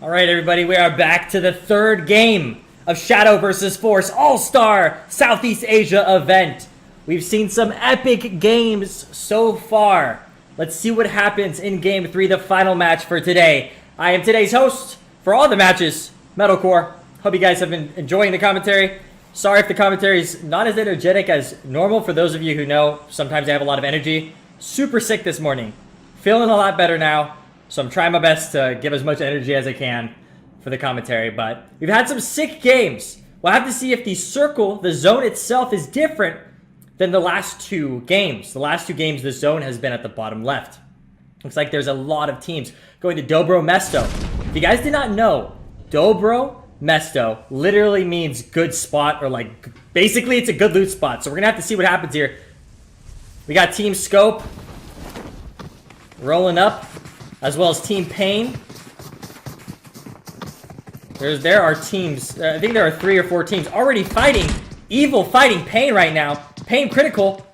All right, everybody, we are back to the third game of Shadow vs. Force All-Star Southeast Asia event. We've seen some epic games so far. Let's see what happens in Game 3, the final match for today. I am today's host for all the matches, Metalcore. Hope you guys have been enjoying the commentary. Sorry if the commentary is not as energetic as normal. For those of you who know, sometimes I have a lot of energy. Super sick this morning. Feeling a lot better now. So I'm trying my best to give as much energy as I can for the commentary. But we've had some sick games. We'll have to see if the circle, the zone itself, is different than the last two games. The last two games, the zone has been at the bottom left. Looks like there's a lot of teams going to Dobro Mesto. If you guys did not know, Dobro Mesto literally means good spot, or like, basically it's a good loot spot. So we're gonna have to see what happens here. We got Team Scope rolling up, as well as Team Pain. There are teams, I think there are 3 or 4 teams already fighting. Evil fighting Pain right now. Pain critical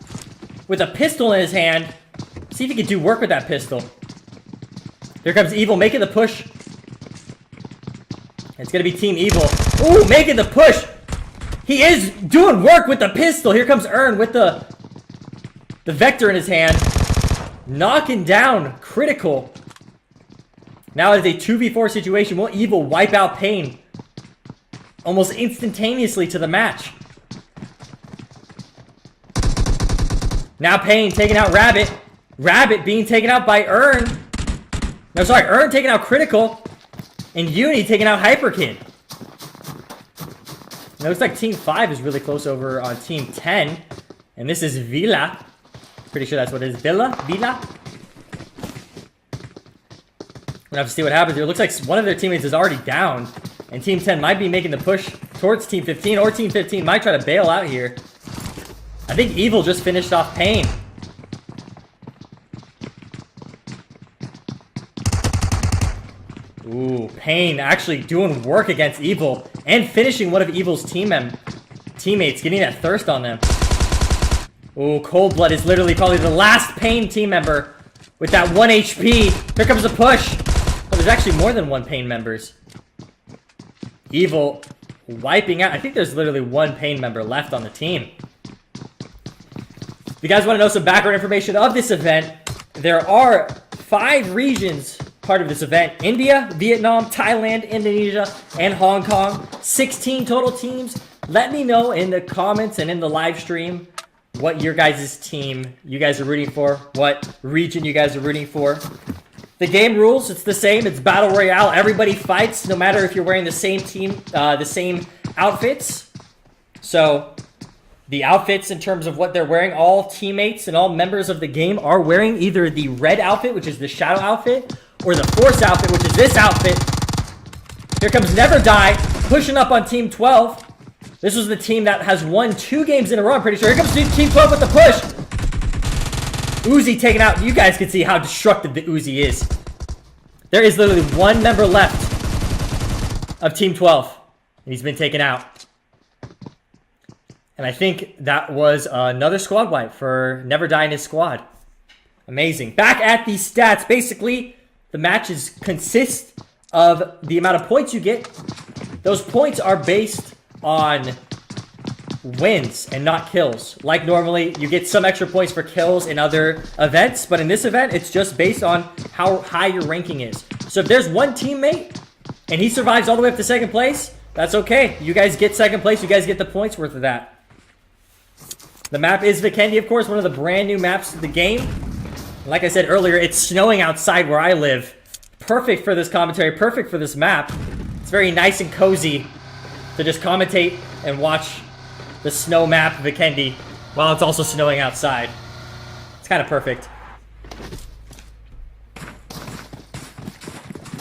with a pistol in his hand. See if he can do work with that pistol. Here comes Evil making the push. It's gonna be Team Evil. Ooh, making the push. He is doing work with the pistol. Here comes Ern with the Vector in his hand. Knocking down critical. Now it's a 2v4 situation. Will Evil wipe out Pain almost instantaneously to the match? Now Pain taking out Rabbit. Rabbit being taken out by Ern. No, sorry, Ern taking out Critical. And Uni taking out Hyperkid. It looks like Team 5 is really close over on Team 10. And this is Vila. Pretty sure that's what it is. Vila? We'll have to see what happens here. It looks like one of their teammates is already down. And Team 10 might be making the push towards Team 15. Or Team 15 might try to bail out here. I think Evil just finished off Pain. Ooh, Pain actually doing work against Evil. And finishing one of Evil's teammates. Getting that thirst on them. Ooh, Cold Blood is literally probably the last Pain team member with that 1 HP. Here comes the push. Oh, there's actually more than 1 Pain members. Evil wiping out. I think there's literally 1 Pain member left on the team. If you guys want to know some background information of this event, there are 5 regions part of this event. India, Vietnam, Thailand, Indonesia, and Hong Kong. 16 total teams. Let me know in the comments and in the live stream what your guys' team you guys are rooting for, what region you guys are rooting for. The game rules, it's the same. It's Battle Royale. Everybody fights, no matter if you're wearing the same team, the same outfits. So the outfits in terms of what they're wearing, all teammates and all members of the game are wearing either the red outfit, which is the Shadow outfit, or the Force outfit, which is this outfit. Here comes Never Die, pushing up on Team 12. This was the team that has won 2 games in a row, I'm pretty sure. Here comes Team 12 with the push. Uzi taken out. You guys can see how destructive the Uzi is. There is literally 1 member left of Team 12. And he's been taken out. And I think that was another squad wipe for Never Die in his squad. Amazing. Back at the stats. Basically, the matches consist of the amount of points you get. Those points are based on wins and not kills. Like normally, you get some extra points for kills in other events, but in this event, it's just based on how high your ranking is. So if there's 1 teammate and he survives all the way up to 2nd place, that's okay. You guys get 2nd place. You guys get the points worth of that. The map is Vikendi, of course, one of the brand new maps of the game. Like I said earlier, it's snowing outside where I live. Perfect for this commentary, perfect for this map. It's very nice and cozy to just commentate and watch the snow map Vikendi while it's also snowing outside. It's kind of perfect.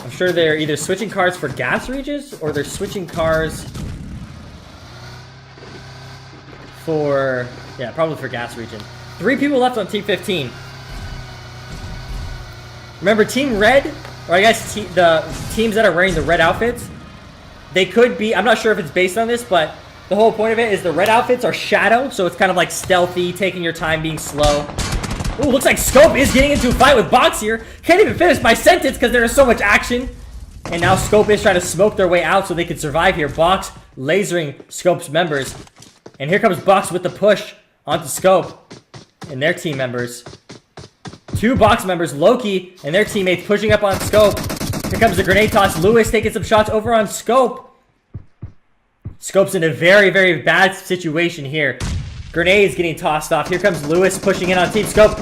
I'm sure they're either switching cars for gas regions or they're switching cars for, yeah, probably for gas region. 3 people left on Team 15. Remember, Team Red, or I guess the teams that are wearing the red outfits, they could be, I'm not sure if it's based on this, but the whole point of it is the red outfits are Shadow, so it's kind of like stealthy, taking your time, being slow. Ooh, looks like Scope is getting into a fight with Box here. Can't even finish my sentence because there is so much action. And now Scope is trying to smoke their way out so they can survive here. Box lasering Scope's members. And here comes Box with the push onto Scope and their team members. 2 Box members, Loki and their teammates pushing up on Scope. Here comes the grenade toss. Lewis taking some shots over on Scope. Scope's in a very, very bad situation here. Grenades getting tossed off. Here comes Lewis pushing in on Team Scope.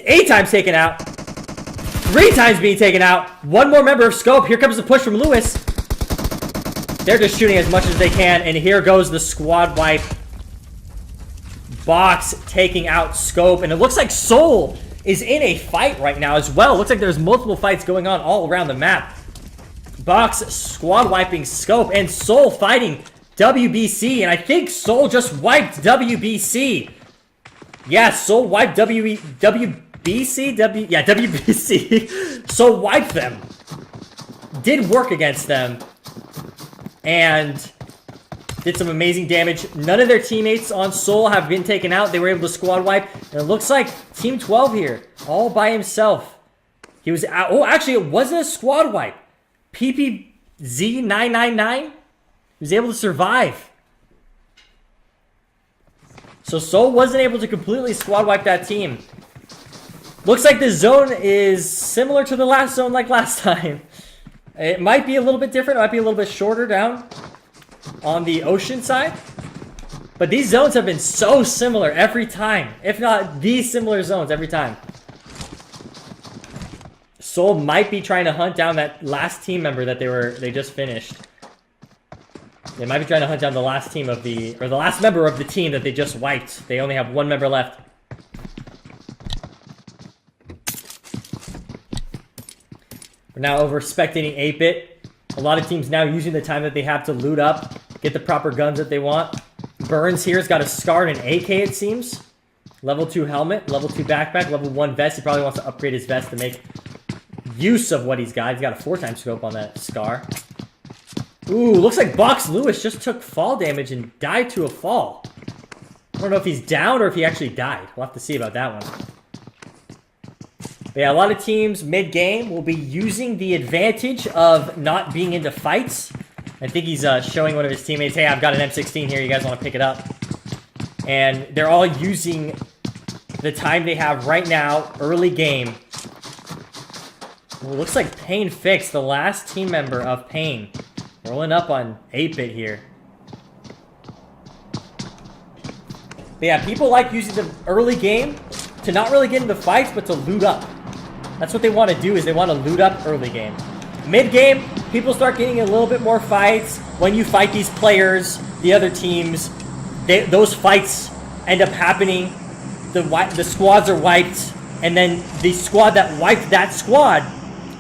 8 times taken out. 3 times being taken out. 1 more member of Scope. Here comes the push from Lewis. They're just shooting as much as they can. And here goes the squad wipe. Box taking out Scope. And it looks like Soul is in a fight right now as well. It looks like there's multiple fights going on all around the map. Box squad wiping Scope. And Soul fighting WBC. And I think Soul just wiped WBC. Yeah, Soul wiped WBC. Soul wiped them. Did work against them. And did some amazing damage. None of their teammates on Soul have been taken out. They were able to squad wipe. And it looks like Team 12 here. All by himself. He was out. Oh, actually, it wasn't a squad wipe. PPZ999 was able to survive. So Soul wasn't able to completely squad wipe that team. Looks like the zone is similar to the last zone like last time. It might be a little bit different. It might be a little bit shorter down on the ocean side. But these zones have been so similar every time. If not these similar zones every time. Soul might be trying to hunt down that last team member that they just finished. They might be trying to hunt down the last team of the last member of the team that they just wiped. They only have 1 member left. We're now over spectating 8-bit. A lot of teams now using the time that they have to loot up, get the proper guns that they want. Burns here's got a SCAR and an AK, it seems. Level 2 helmet, level 2 backpack, level 1 vest. He probably wants to upgrade his vest to make use of what he's got. He's got a 4-time scope on that SCAR. Ooh, looks like Box Lewis just took fall damage and died to a fall. I don't know if he's down or if he actually died. We'll have to see about that one. But yeah, a lot of teams mid-game will be using the advantage of not being into fights. I think he's showing one of his teammates, hey, I've got an M16 here. You guys want to pick it up? And they're all using the time they have right now, early game. Well, looks like Pain Fix, the last team member of Pain. Rolling up on 8-bit here. But yeah, people like using the early game to not really get into fights, but to loot up. That's what they want to do, is they want to loot up early game. Mid game, people start getting a little bit more fights. When you fight these players, the other teams, those fights end up happening. The squads are wiped, and then the squad that wiped that squad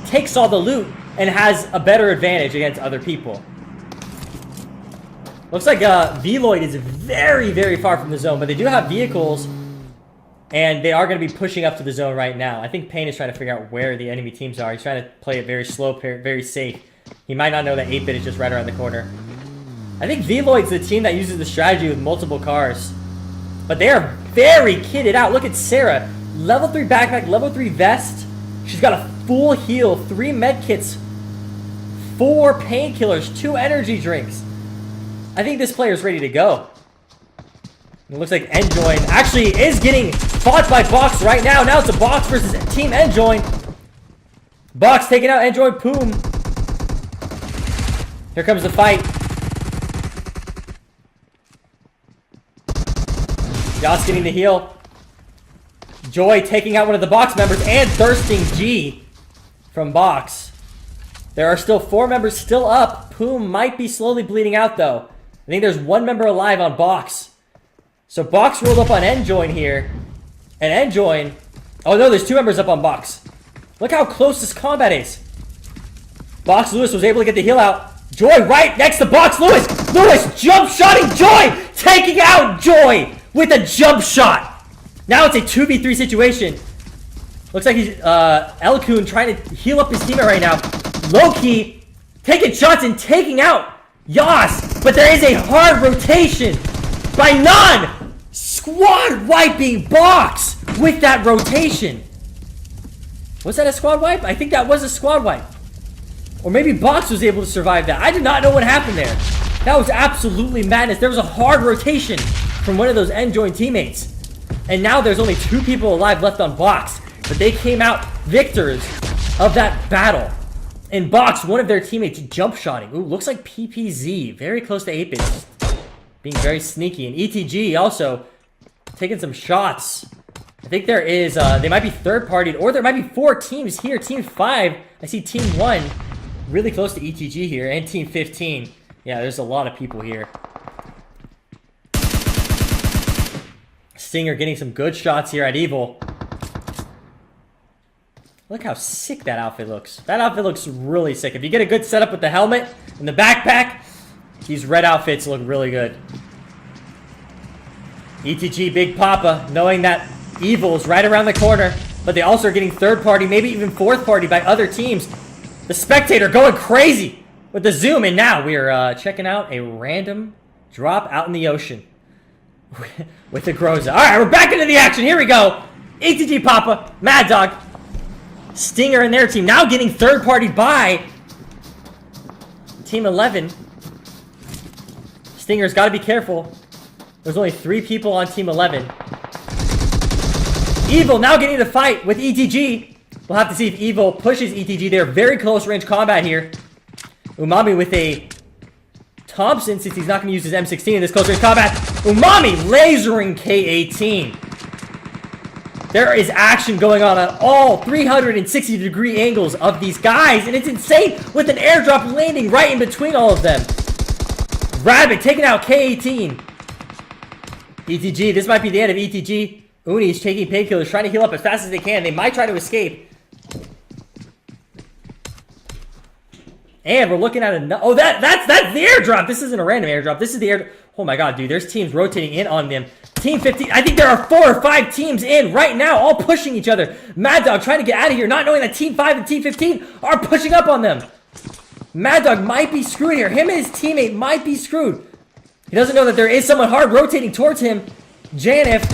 takes all the loot and has a better advantage against other people. Looks like VILOID is very, very far from the zone, but they do have vehicles, and they are going to be pushing up to the zone right now. I think Payne is trying to figure out where the enemy teams are. He's trying to play it very slow, very safe. He might not know that 8-bit is just right around the corner. I think VILOID's the team that uses the strategy with multiple cars. But they are very kitted out. Look at Sarah. Level 3 backpack, level 3 vest. She's got a full heal, 3 medkits, 4 painkillers, 2 energy drinks. I think this player is ready to go. It looks like Enjoin actually is getting fought by Box right now. Now it's a Box versus Team Enjoin. Box taking out Enjoin Poom. Here comes the fight. Yas getting the heal. Joy taking out one of the Box members and Thirsting G from Box. There are still 4 members still up. Poom might be slowly bleeding out though. I think there's 1 member alive on Box. So Box rolled up on Enjoin here. And Enjoin... Oh no, there's 2 members up on Box. Look how close this combat is. Box Lewis was able to get the heal out. Joy right next to Box Lewis. Lewis jump shotting Joy. Taking out Joy with a jump shot. Now it's a 2v3 situation. Looks like he's Elkun trying to heal up his teammate right now. Low-key taking shots and taking out Yas. But there is a hard rotation by None. Squad wiping Box with that rotation. Was that a squad wipe? I think that was a squad wipe. Or maybe Box was able to survive that. I did not know what happened there. That was absolutely madness. There was a hard rotation from one of those end join teammates. And now there's only 2 people alive left on Box. But they came out victors of that battle. And Box, one of their teammates, jump shotting. Ooh, looks like PPZ. Very close to 8-bit. Being very sneaky. And ETG also taking some shots. I think there is, they might be third-partied, or there might be 4 teams here. Team 5, I see Team 1 really close to ETG here, and Team 15. Yeah, there's a lot of people here. Stinger getting some good shots here at Evil. Look how sick that outfit looks. That outfit looks really sick. If you get a good setup with the helmet and the backpack, these red outfits look really good. ETG Big Papa, knowing that Evil is right around the corner, but they also are getting third party, maybe even fourth party by other teams. The Spectator going crazy with the zoom, and now we're checking out a random drop out in the ocean with the Groza. All right, we're back into the action. Here we go. ETG Papa, Mad Dog, Stinger and their team now getting third party by Team 11. Stinger's got to be careful. There's only 3 people on Team 11. Evil now getting the fight with ETG. We'll have to see if Evil pushes ETG. They're very close range combat here. Umami with a Thompson, since he's not going to use his M16 in this close range combat. Umami lasering K18. There is action going on all 360-degree angles of these guys, and it's insane with an airdrop landing right in between all of them. Rabbit taking out K18. ETG, this might be the end of ETG. Uni's taking painkillers, trying to heal up as fast as they can. They might try to escape. And we're looking at another. Oh, that's the airdrop. This isn't a random airdrop. This is the airdrop. Oh my god, dude. There's teams rotating in on them. Team 15. I think there are 4 or 5 teams in right now, all pushing each other. Mad Dog trying to get out of here, not knowing that Team 5 and Team 15 are pushing up on them. Mad Dog might be screwed here. Him and his teammate might be screwed. He doesn't know that there is someone hard rotating towards him. Janif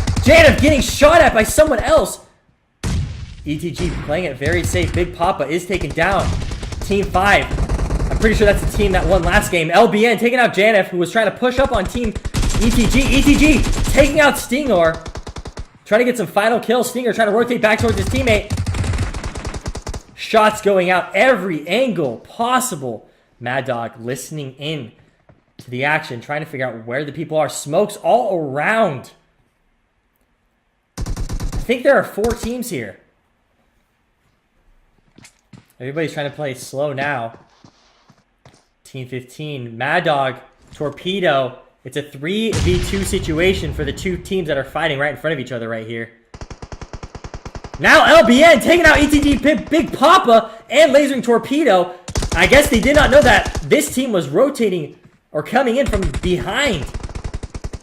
getting shot at by someone else. ETG playing it very safe. Big Papa is taken down. Team 5. I'm pretty sure that's the team that won last game. LBN taking out Janif, who was trying to push up on Team ETG. ETG taking out Stinger. Trying to get some final kills. Stinger trying to rotate back towards his teammate. Shots going out every angle possible. Mad Dog listening in to the action, trying to figure out where the people are. Smokes all around. I think there are 4 teams here. Everybody's trying to play slow now. Team 15, Mad Dog, Torpedo. It's a 3v2 situation for the 2 teams that are fighting right in front of each other right here. Now LBN taking out ETG Big Papa and lasering Torpedo. I guess they did not know that this team was rotating or coming in from behind.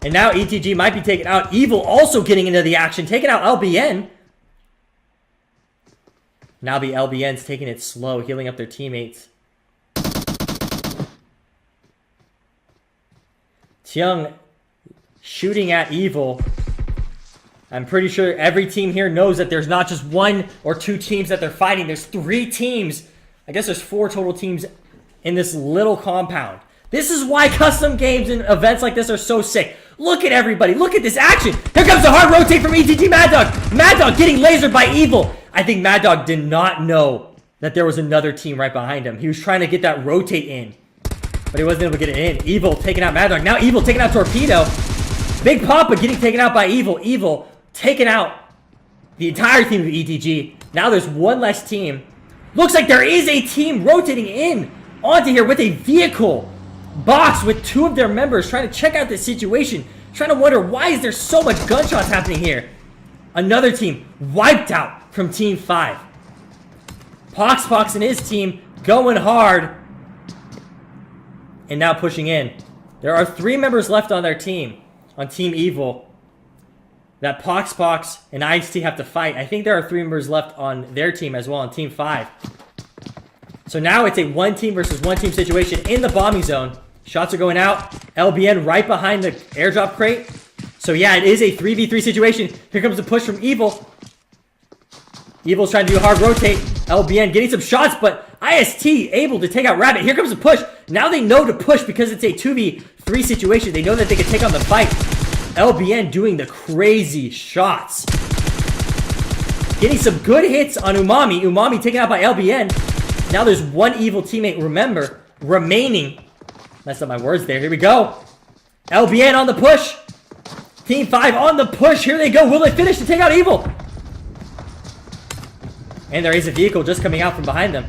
And now ETG might be taking out. Evil also getting into the action, taking out LBN. Now the LBN's taking it slow, healing up their teammates. Tiang shooting at Evil. I'm pretty sure every team here knows that there's not just 1 or 2 teams that they're fighting. There's 3 teams. I guess there's 4 total teams in this little compound. This is why custom games and events like this are so sick. Look at everybody. Look at this action. Here comes the hard rotate from ETG Mad Dog. Mad Dog getting lasered by Evil. I think Mad Dog did not know that there was another team right behind him. He was trying to get that rotate in, but he wasn't able to get it in. Evil taking out Mad Dog. Now Evil taking out Torpedo. Big Papa getting taken out by Evil. Evil taking out the entire team of ETG. Now there's 1 less team. Looks like there is a team rotating in onto here with a vehicle. Box with 2 of their members trying to check out this situation. Trying to wonder, why is there so much gunshots happening here? Another team wiped out from Team 5. Pox and his team going hard. And now pushing in. There are 3 members left on their team. On Team Evil. That Pox and Ice-T have to fight. I think there are 3 members left on their team as well on Team 5. So now it's a 1 team versus 1 team situation in the bombing zone. Shots are going out. LBN right behind the airdrop crate. So yeah, it is a 3v3 situation. Here comes the push from Evil. Evil's trying to do a hard rotate. LBN getting some shots, but IST able to take out Rabbit. Here comes a push. Now they know to push because it's a 2v3 situation. They know that they can take on the fight. LBN doing the crazy shots. Getting some good hits on Umami. Umami taken out by LBN. Now there's one evil teammate, remember, remaining. Messed up my words there. Here we go. LBN on the push. Team 5 on the push. Here they go. Will they finish to take out Evil? And there is a vehicle just coming out from behind them.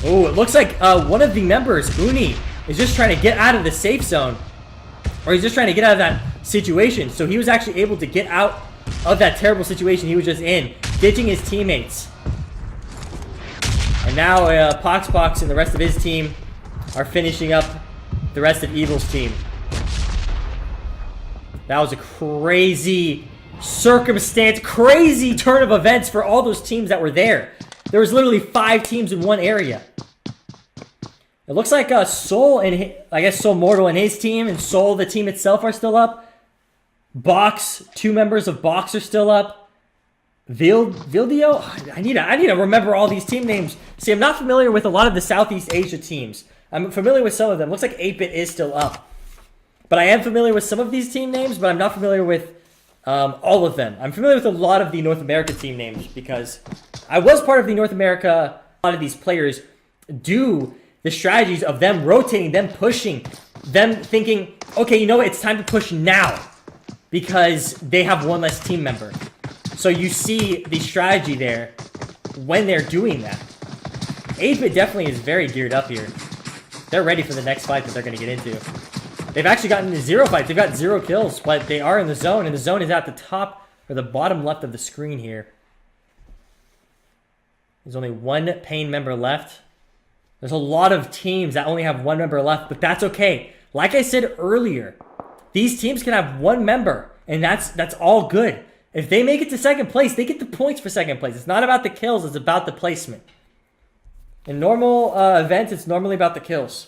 Oh, it looks like one of the members, Uni, is just trying to get out of the safe zone. Or he's just trying to get out of that situation. So he was actually able to get out of that terrible situation he was just in, ditching his teammates. And now Poxbox and the rest of his team are finishing up the rest of Evil's team. That was a crazy circumstance, crazy turn of events for all those teams that were there. There was literally 5 teams in one area. It looks like Soul and I guess Soul Mortal and his team and Soul, the team itself, are still up. Box, 2 members of Box are still up. Vildio? I need to remember all these team names. See, I'm not familiar with a lot of the Southeast Asia teams. I'm familiar with some of them. Looks like 8-Bit is still up. But I am familiar with some of these team names, but I'm not familiar with all of them. I'm familiar with a lot of the North America team names because I was part of the North America. A lot of these players do the strategies of them rotating, them pushing, them thinking, okay, you know what, it's time to push now because they have one less team member. So you see the strategy there when they're doing that. 8-Bit definitely is very geared up here. They're ready for the next fight that they're going to get into. They've actually gotten into 0 fights. They've got 0 kills, but they are in the zone, and the zone is at the top or the bottom left of the screen here. There's only 1 Pain member left. There's a lot of teams that only have 1 member left, but that's okay. Like I said earlier, these teams can have 1 member, and that's all good. If they make it to second place, they get the points for second place. It's not about the kills, it's about the placement. In normal events, it's normally about the kills.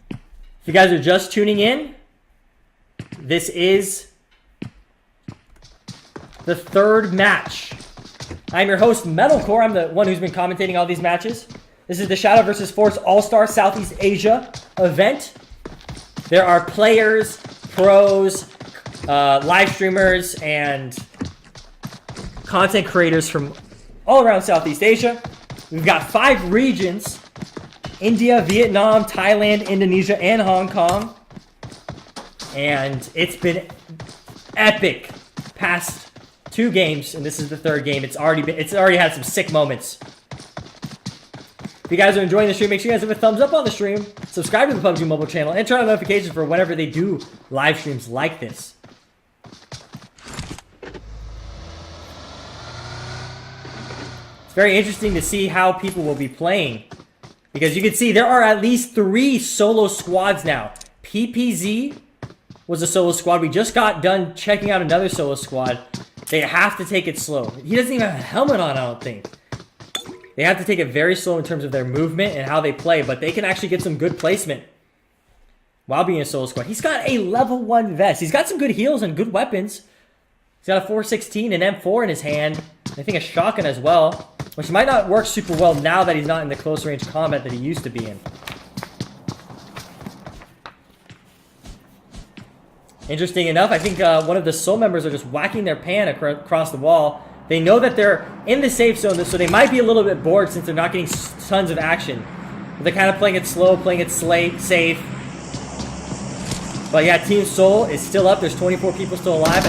If you guys are just tuning in, this is the 3rd match. I'm your host, Metalcore. I'm the one who's been commentating all these matches. This is the Shadow vs. Force All-Star Southeast Asia event. There are players, pros, live streamers, and content creators from all around Southeast Asia. We've got 5 regions: India, Vietnam, Thailand, Indonesia, and Hong Kong. And it's been epic past 2 games, and this is the 3rd game. It's already had some sick moments. If you guys are enjoying the stream, make sure you guys have a thumbs up on the stream, subscribe to the PUBG Mobile channel, and turn on notifications for whenever they do live streams like this. It's very interesting to see how people will be playing, because you can see there are at least 3 solo squads now. PPZ was a solo squad. We just got done checking out another solo squad. They have to take it slow. He doesn't even have a helmet on, I don't think. They have to take it very slow in terms of their movement and how they play, but they can actually get some good placement while being a solo squad. He's got a level 1 vest. He's got some good heals and good weapons. He's got a 416, an M4 in his hand. I think a shotgun as well, which might not work super well now that he's not in the close range combat that he used to be in. Interesting enough, I think one of the Soul members are just whacking their pan across the wall. They know that they're in the safe zone, so they might be a little bit bored since they're not getting tons of action. But they're kind of playing it slow, playing it safe. But yeah, Team Soul is still up. There's 24 people still alive.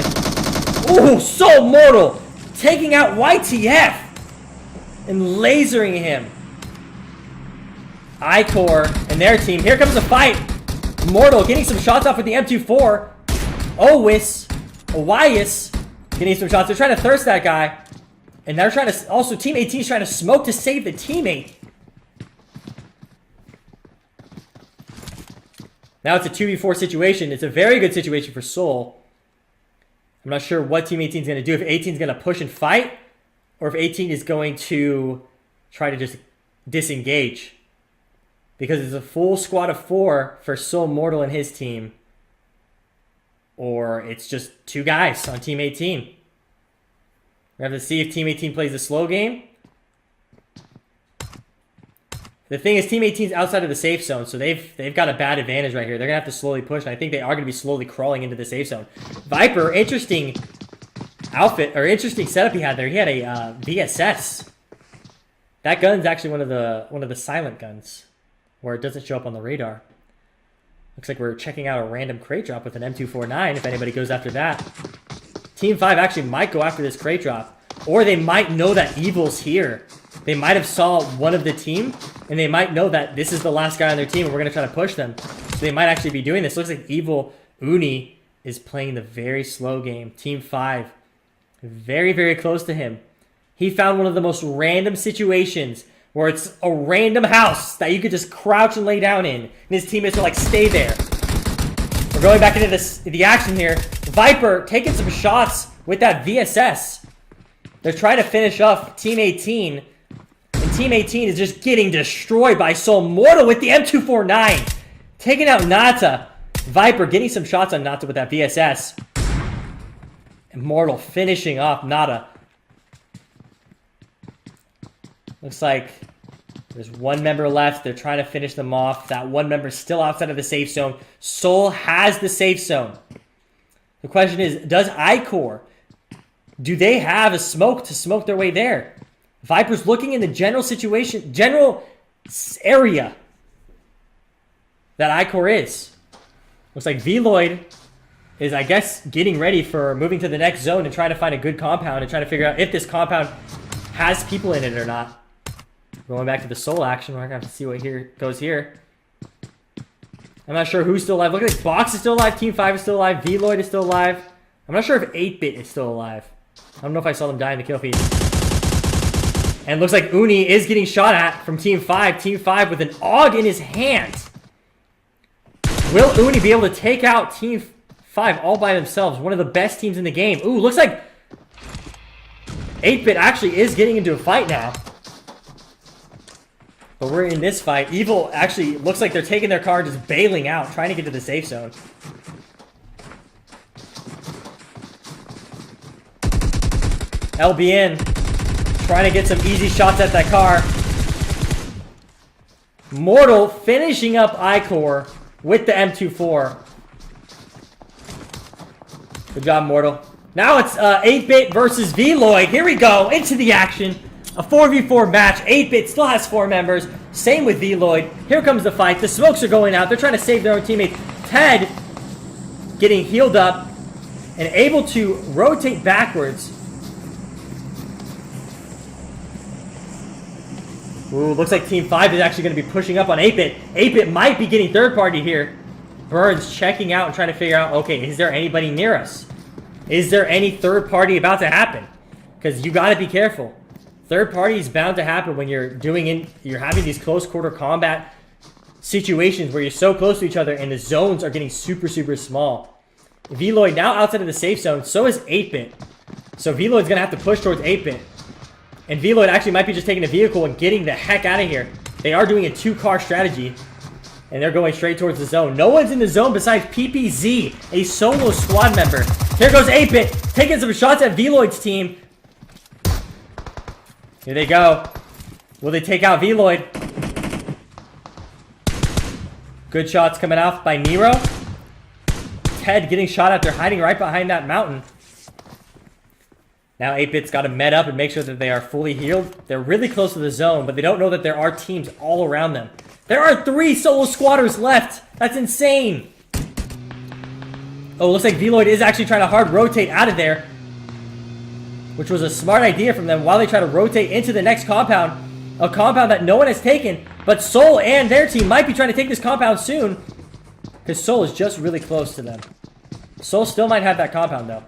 Ooh, Soul Mortal taking out YTF and lasering him. Icor and their team. Here comes the fight. Mortal getting some shots off with the M24. Owais getting some shots. They're trying to thirst that guy. And they're trying to... Also, Team 18 is trying to smoke to save the teammate. Now it's a 2v4 situation. It's a very good situation for Soul. I'm not sure what Team 18 is going to do. If 18 is going to push and fight, or if 18 is going to try to just disengage. Because it's a full squad of 4 for Soul Mortal and his team. Or it's just 2 guys on Team 18. We have to see if Team 18 plays a slow game, The thing is, Team 18's outside of the safe zone, so they've got a bad advantage right here. They're going to have to slowly push, and I think they are going to be slowly crawling into the safe zone. Viper, interesting outfit, or interesting setup he had there. He had a VSS. That gun's actually one of the silent guns, where it doesn't show up on the radar. Looks like we're checking out a random crate drop with an M249, if anybody goes after that. Team 5 actually might go after this crate drop, or they might know that Evil's here. They might have saw one of the team, and they might know that this is the last guy on their team, and we're going to try to push them. So they might actually be doing this. Looks like Evil Uni is playing the very slow game. Team 5, very, very close to him. He found one of the most random situations where it's a random house that you could just crouch and lay down in, and his teammates are like, stay there. We're going back into the action here. Viper taking some shots with that VSS. They're trying to finish off Team 18. And Team 18 is just getting destroyed by Soul Mortal with the M249. Taking out Nata. Viper getting some shots on Nata with that VSS. And Mortal finishing off Nata. Looks like there's one member left. They're trying to finish them off. That one member is still outside of the safe zone. Soul has the safe zone. The question is, does iCore, do they have a smoke to smoke their way there? Viper's looking in the general situation, general area that iCore is. Looks like VILOID is, I guess, getting ready for moving to the next zone and trying to find a good compound and trying to figure out if this compound has people in it or not. Going back to the Soul action, we're going to have to see what goes here. I'm not sure who's still alive. Look at this. Box is still alive. Team 5 is still alive. VILOID is still alive. I'm not sure if 8-Bit is still alive. I don't know if I saw them die in the kill feed. And looks like Uni is getting shot at from Team 5. Team 5 with an AUG in his hand. Will Uni be able to take out Team 5 all by themselves? One of the best teams in the game. Ooh, looks like 8-Bit actually is getting into a fight now. But we're in this fight. Evil actually looks like they're taking their car, just bailing out, trying to get to the safe zone. LBN trying to get some easy shots at that car. Mortal finishing up iCore with the M24. Good job, Mortal. Now it's 8-Bit versus VILOID. Here we go, into the action. A 4v4 match. 8-Bit still has 4 members. Same with VILOID. Here comes the fight. The smokes are going out. They're trying to save their own teammate. Ted getting healed up and able to rotate backwards. Ooh, looks like Team 5 is actually going to be pushing up on 8-Bit. 8-Bit might be getting third party here. Burns checking out and trying to figure out, okay, is there anybody near us? Is there any third party about to happen? Because you got to be careful. Third party is bound to happen when you're having these close quarter combat situations where you're so close to each other and the zones are getting super, super small. VILOID now outside of the safe zone, so is 8-Bit. So VILOID's going to have to push towards 8-Bit. And VILOID actually might be just taking a vehicle and getting the heck out of here. They are doing a 2-car strategy. And they're going straight towards the zone. No one's in the zone besides PPZ, a solo squad member. Here goes 8-Bit, taking some shots at VILOID's team. Here they go. Will they take out VILOID? Good shots coming off by Nero. Ted getting shot at. They're hiding right behind that mountain. Now 8-Bit's got to med up and make sure that they are fully healed. They're really close to the zone, but they don't know that there are teams all around them. There are 3 solo squatters left. That's insane. Oh, looks like VILOID is actually trying to hard rotate out of there, which was a smart idea from them while they try to rotate into the next compound. A compound that no one has taken, but Soul and their team might be trying to take this compound soon, because Soul is just really close to them. Soul still might have that compound, though.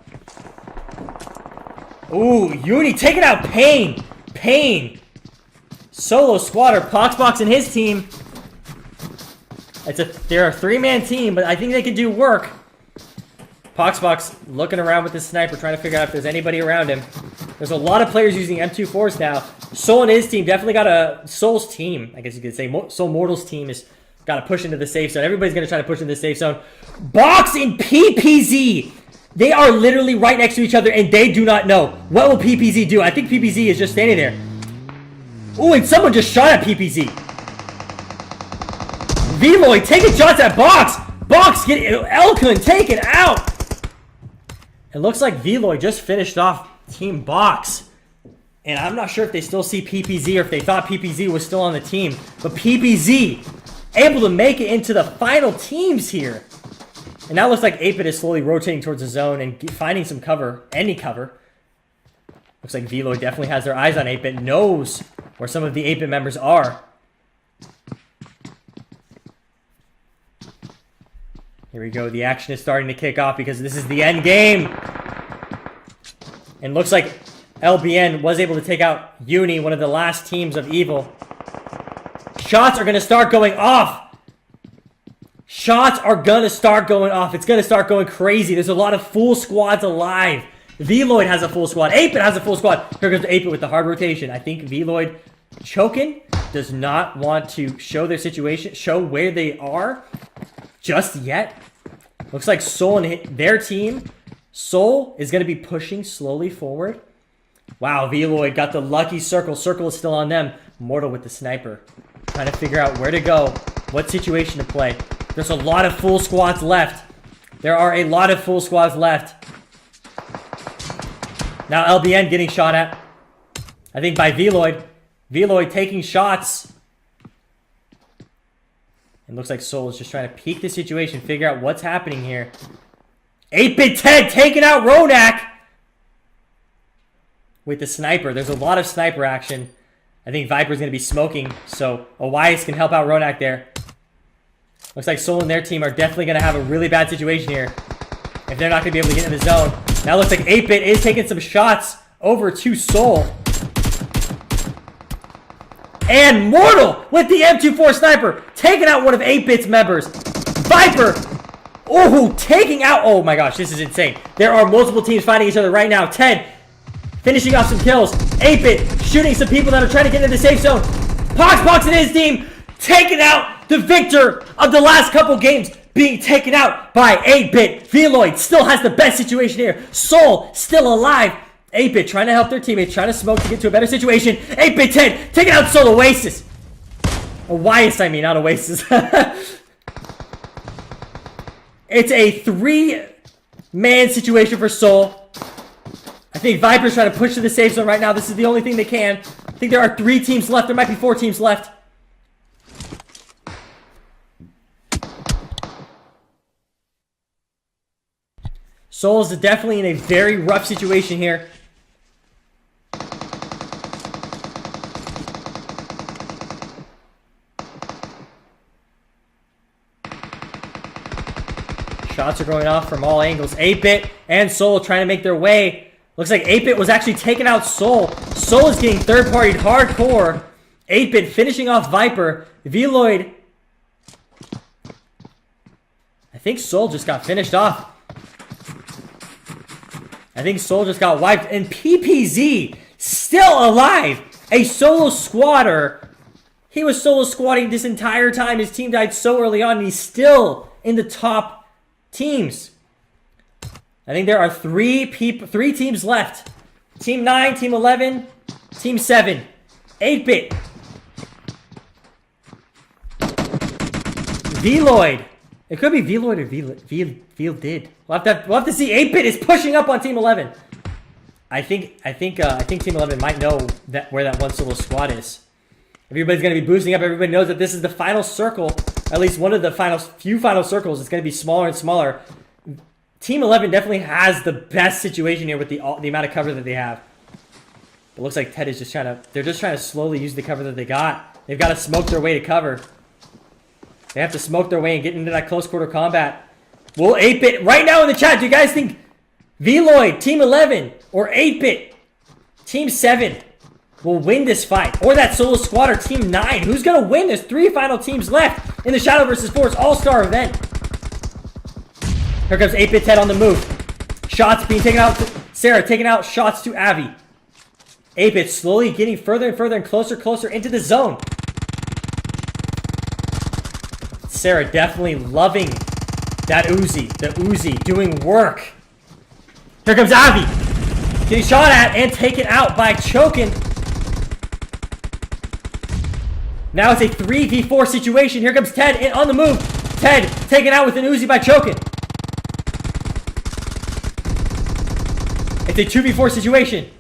Ooh, Uni taking out Pain. Pain. Solo squatter. Poxbox and his team. They're a 3-man team, but I think they can do work. Poxbox looking around with his sniper, trying to figure out if there's anybody around him. There's a lot of players using M24s now. Soul and his team definitely got a... Soul's team, I guess you could say. Soul Mortal's team has got to push into the safe zone. Everybody's going to try to push into the safe zone. Box and PPZ! They are literally right next to each other, and they do not know. What will PPZ do? I think PPZ is just standing there. Ooh, and someone just shot at PPZ. VILOID taking shots at Box. Box getting Elkun taken out. It looks like VILOID just finished off Team Box. And I'm not sure if they still see PPZ or if they thought PPZ was still on the team. But PPZ able to make it into the final teams here. And now it looks like 8-Bit is slowly rotating towards the zone and finding some cover, any cover. Looks like VILOID definitely has their eyes on 8-Bit, knows where some of the 8-Bit members are. Here we go. The action is starting to kick off because this is the end game. And looks like LBN was able to take out Uni, one of the last teams of Evil. Shots are going to start going off. Shots are going to start going off. It's going to start going crazy. There's a lot of full squads alive. VILOID has a full squad. 8-Bit has a full squad. Here comes 8-Bit with the hard rotation. I think VILOID choking does not want to show their situation, show where they are just yet. Looks like Soul and their team. Soul is going to be pushing slowly forward. Wow, VILOID got the lucky circle. Circle is still on them. Mortal with the sniper. Trying to figure out where to go. What situation to play. There's a lot of full squads left. There are a lot of full squads left. Now LBN getting shot at. I think by VILOID. VILOID taking shots. It looks like Soul is just trying to peek the situation. Figure out what's happening here. 8-Bit Ted taking out Ronak. With the sniper. There's a lot of sniper action. I think Viper's going to be smoking. So Elias can help out Ronak there. Looks like Soul and their team are definitely going to have a really bad situation here. If they're not going to be able to get in the zone. Now it looks like 8-Bit is taking some shots over to Soul. And Mortal with the M24 sniper. Taking out one of 8-Bit's members. Viper. Oh, taking out. Oh my gosh, this is insane. There are multiple teams fighting each other right now. Ted finishing off some kills. 8-Bit shooting some people that are trying to get into the safe zone. Pox and his team taking out the victor of the last couple games, being taken out by 8-Bit. VILOID still has the best situation here. Soul still alive. 8-Bit trying to help their teammates, trying to smoke to get to a better situation. 8-Bit 10 taking out Soul Oasis. Oasis, I mean, not Oasis. It's a 3-man situation for Soul. I think Viper's trying to push to the safe zone right now. This is the only thing they can. I think there are 3 teams left. There might be 4 teams left. Soul is definitely in a very rough situation here. Shots are going off from all angles. 8-Bit and Soul trying to make their way. Looks like 8-Bit was actually taking out Soul. Soul is getting third-partied hardcore. 8-Bit finishing off Viper. VILOID. I think Soul just got finished off. I think Soul just got wiped. And PPZ still alive. A solo squatter. He was solo squatting this entire time. His team died so early on. And he's still in the top teams. I think there are 3 teams left. Team 9, Team 11, Team 7. 8-Bit. VILOID. It could be VILOID or VILOID. We'll have to see. 8-Bit is pushing up on Team 11. I think Team 11 might know where that one solo squad is. Everybody's going to be boosting up. Everybody knows that this is the final circle. At least one of the few final circles. It's going to be smaller and smaller. Team 11 definitely has the best situation here with the amount of cover that they have. It looks like Ted is just they're just trying to slowly use the cover that they got. They've got to smoke their way to cover. They have to smoke their way and get into that close quarter combat. Will 8-Bit, right now in the chat, do you guys think VILOID, Team 11, or 8-Bit, Team 7 will win this fight? Or that solo squad or Team 9? Who's going to win? There's 3 final teams left in the Shadow vs. Force All-Star event. Here comes 8-Bit Ted on the move. Shots being taken out. Sarah taking out shots to Avi. 8-Bit slowly getting further and further and closer into the zone. Sarah definitely loving that Uzi. The Uzi doing work. Here comes Avi. Getting shot at and taken out by Chokin. Now it's a 3v4 situation. Here comes Ted in on the move. Ted taken out with an Uzi by choking. It's a 2v4 situation.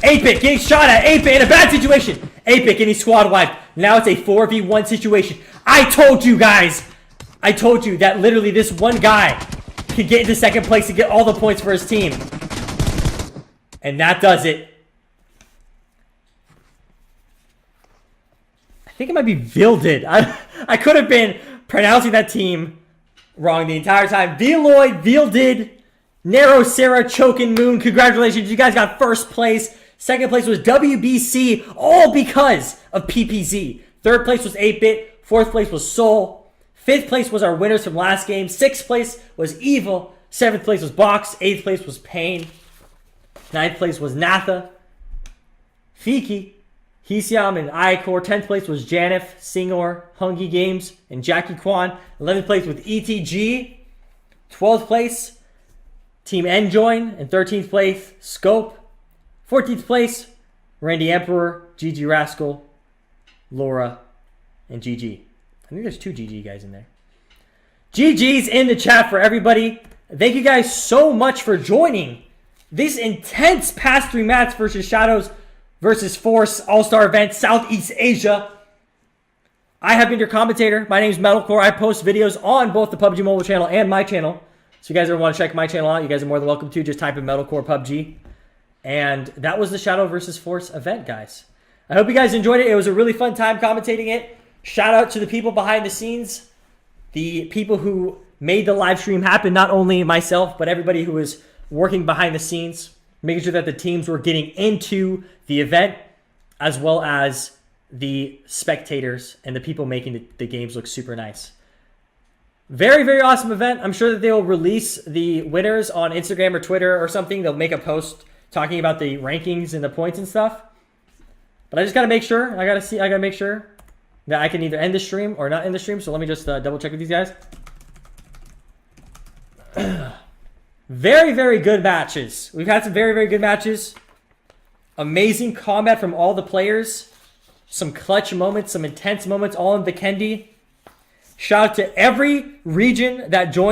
8-Bit getting shot at. 8-Bit in a bad situation. 8-Bit getting squad wiped. Now it's a 4v1 situation. I told you guys. I told you that literally this one guy could get into second place and get all the points for his team. And that does it. I think it might be VILOID. I could have been pronouncing that team wrong the entire time. VILOID, Nero, Sarah, Chokin, Moon. Congratulations. You guys got first place. Second place was WBC, all because of PPZ. Third place was 8-Bit. Fourth place was Soul. Fifth place was our winners from last game. Sixth place was Evil. Seventh place was Box. Eighth place was Pain. Ninth place was Natha. Fiki. Hesiam and Iacor. 10th place was Janif, Singor, Hungy Games, and Jackie Kwan. 11th place with ETG. 12th place, Team Enjoin. And 13th place, Scope. 14th place, Randy Emperor, GG Rascal, Laura, and GG. I think there's 2 GG guys in there. GG's in the chat for everybody. Thank you guys so much for joining this intense past 3 match versus Shadows versus Force All-Star event, Southeast Asia. I have been your commentator. My name is Metalcore. I post videos on both the PUBG Mobile channel and my channel. So you guys ever want to check my channel out, you guys are more than welcome to. Just type in Metalcore PUBG. And that was the Shadow versus Force event, guys. I hope you guys enjoyed it. It was a really fun time commentating it. Shout out to the people behind the scenes. The people who made the live stream happen. Not only myself, but everybody who was working behind the scenes, making sure that the teams were getting into the event, as well as the spectators and the people making the games look super nice. Very, very awesome event. I'm sure that they'll release the winners on Instagram or Twitter or something. They'll make a post talking about the rankings and the points and stuff. But I just got to make sure. I got to make sure that I can either end the stream or not end the stream. So let me just double check with these guys. Very, very good matches. We've had some very, very good matches. Amazing combat from all the players. Some clutch moments, some intense moments, all in the Kendi. Shout out to every region that joined.